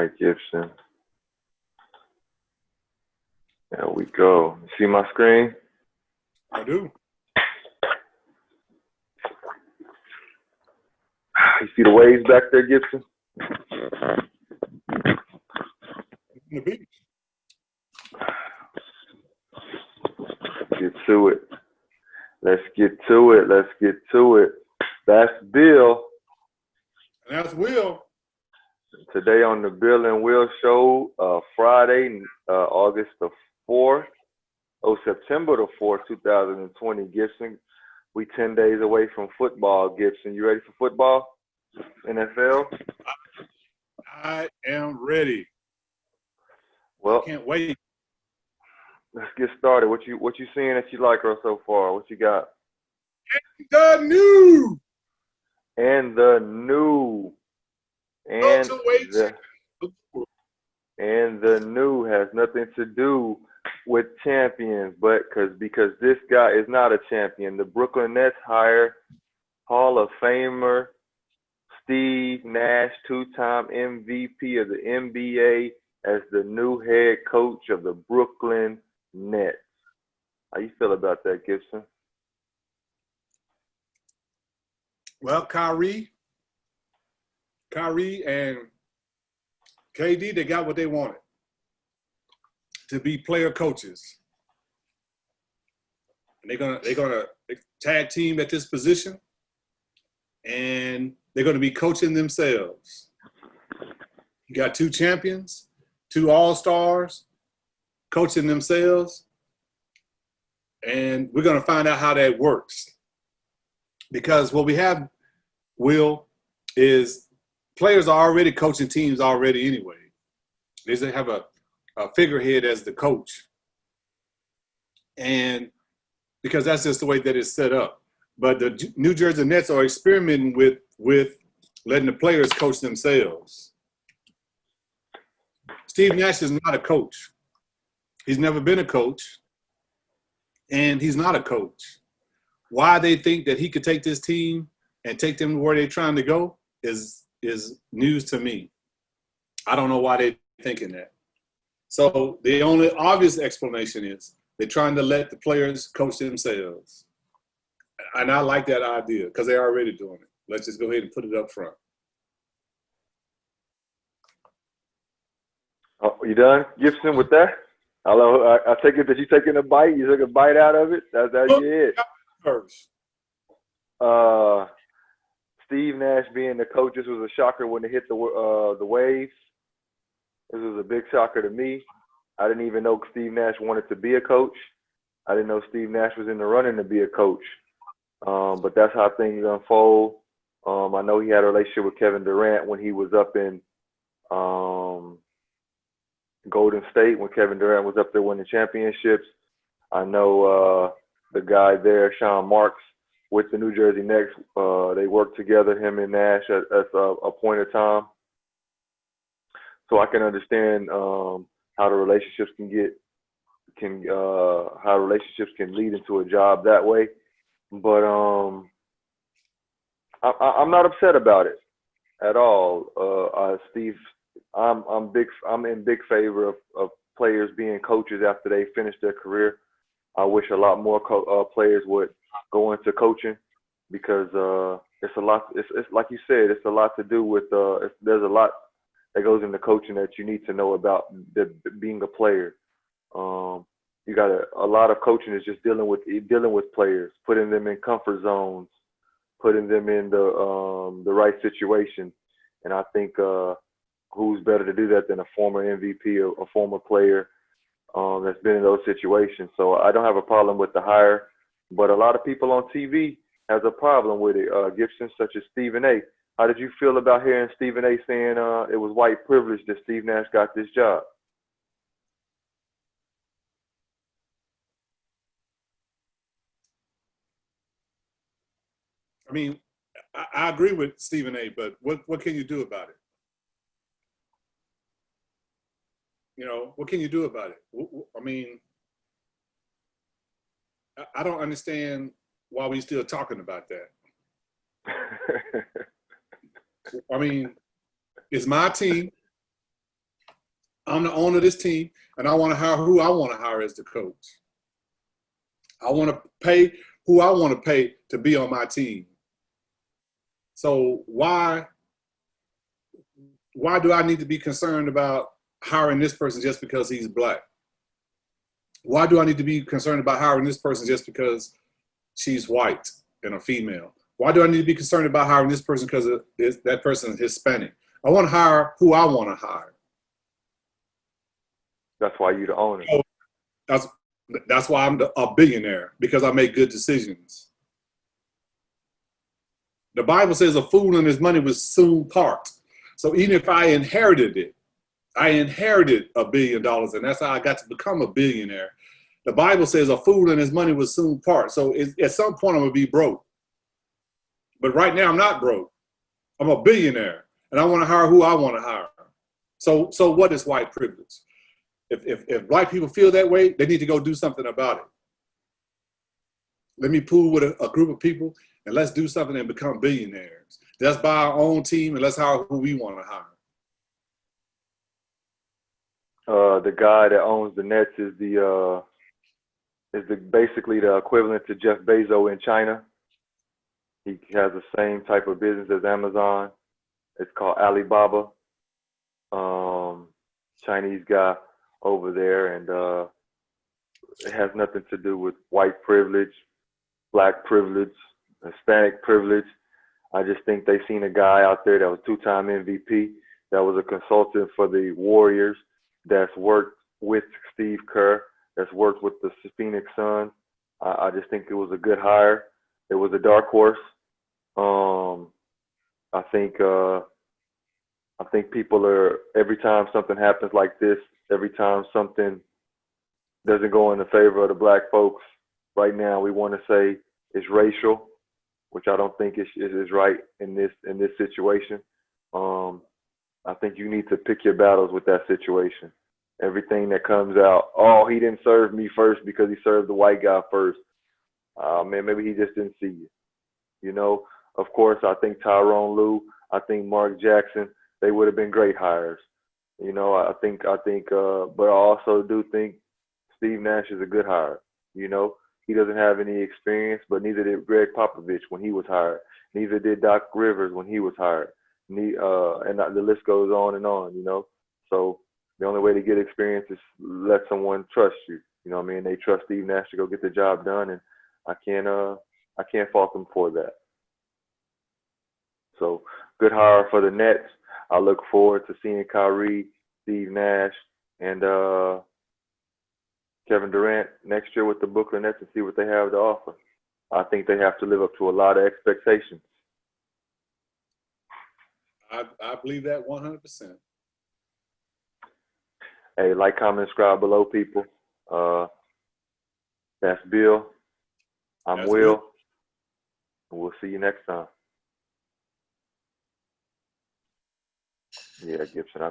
right, Gibson. There we go. See my screen? I do. You see the waves back there, Gibson? The beach. Let's get to it. Let's get to it. Let's get to it. That's Bill. And that's Will. Today on the Bill and Will Show, Friday, August the 4th. September the 4th, 2020, Gibson. We 10 days away from football, Gibson. You ready for football? NFL? I am ready. Well, Can't wait. Let's get started. What you seeing that you like her so far? What you got? The new. And the new. And the new has nothing to do with champions, but because this guy is not a champion. The Brooklyn Nets hire Hall of Famer Steve Nash, two-time MVP of the NBA, as the new head coach of the Brooklyn Nets. How you feel about that, Gibson? Well, Kyrie and KD, they got what they wanted. To be player coaches. And they're gonna tag team at this position, and they're gonna be coaching themselves. You got two champions, two all-stars, coaching themselves, and we're gonna find out how that works. Because what we have, Will, is players are already coaching teams already anyway. They just have a figurehead as the coach. And because that's just the way that it's set up. But the New Jersey Nets are experimenting with letting the players coach themselves. Steve Nash is not a coach. He's never been a coach, and he's not a coach. Why they think that he could take this team and take them where they're trying to go is news to me. I don't know why they're thinking that. So the only obvious explanation is they're trying to let the players coach themselves. And I like that idea because they're already doing it. Let's just go ahead and put it up front. Oh, you done, Gibson, with that? Hello, I take it that you taking a bite. You took a bite out of it. That's it. First. Steve Nash being the coach, this was a shocker when they hit the waves. This was a big shocker to me. I didn't even know Steve Nash wanted to be a coach. I didn't know Steve Nash was in the running to be a coach. But that's how things unfold. I know he had a relationship with Kevin Durant when he was up in Golden State, when Kevin Durant was up there winning championships. I know the guy there, Sean Marks, with the New Jersey Nets. They worked together, him and Nash, at a point of time. So I can understand how the relationships can lead into a job that way. But I'm not upset about it at all. Steve, I'm in big favor of players being coaches after they finish their career. I wish a lot more players would go into coaching because it's a lot. It's like you said, it's a lot to do with. There's a lot that goes into coaching that you need to know about being a player. You got a lot of coaching is just dealing with players, putting them in comfort zones, putting them in the right situation. And I think who's better to do that than a former MVP or a former player that's been in those situations. So I don't have a problem with the hire, but a lot of people on TV has a problem with it. Gibson, such as Stephen A. How did you feel about hearing Stephen A. saying it was white privilege that Steve Nash got this job? I mean, I agree with Stephen A., but what can you do about it? You know, what can you do about it? I mean, I don't understand why we still talking about that. I mean, it's my team. I'm the owner of this team, and I want to hire who I want to hire as the coach. I want to pay who I want to pay to be on my team. So why do I need to be concerned about hiring this person just because he's black? Why do I need to be concerned about hiring this person just because she's white and a female? Why do I need to be concerned about hiring this person because that person is Hispanic? I want to hire who I want to hire. That's why you're the owner. So that's why I'm a billionaire, because I make good decisions. The Bible says a fool and his money will soon part. So even if I inherited it, I inherited $1 billion, and that's how I got to become a billionaire. The Bible says a fool and his money will soon part. So at some point I'm gonna be broke. But right now I'm not broke. I'm a billionaire, and I want to hire who I want to hire. So what is white privilege? If black people feel that way, they need to go do something about it. Let me pool with a group of people, and let's do something and become billionaires. Let's buy our own team, and let's hire who we want to hire. The guy that owns the Nets is basically the equivalent to Jeff Bezos in China. He has the same type of business as Amazon. It's called Alibaba. Chinese guy over there, and it has nothing to do with white privilege, black privilege, Hispanic privilege. I just think they seen a guy out there that was 2-time MVP, that was a consultant for the Warriors, that's worked with Steve Kerr, that's worked with the Phoenix Suns. I just think it was a good hire. It was a dark horse. I think people are, every time something happens like this, every time something doesn't go in the favor of the black folks, right now we want to say it's racial, which I don't think is right in this situation. I think you need to pick your battles with that situation. Everything that comes out, oh, he didn't serve me first because he served the white guy first. Man, maybe he just didn't see you. You know, of course, I think Tyronn Lue, I think Mark Jackson, they would have been great hires. You know, I think, but I also do think Steve Nash is a good hire. You know, he doesn't have any experience, but neither did Greg Popovich when he was hired. Neither did Doc Rivers when he was hired. And the list goes on and on, you know. So the only way to get experience is let someone trust you. You know what I mean? They trust Steve Nash to go get the job done, and I can't fault them for that. So good hire for the Nets. I look forward to seeing Kyrie, Steve Nash, and Kevin Durant next year with the Brooklyn Nets and see what they have to offer. I think they have to live up to a lot of expectations. I believe that 100%. Hey, like, comment, subscribe below, people. That's Bill. I'm Will. And we'll see you next time. Yeah, Gibson.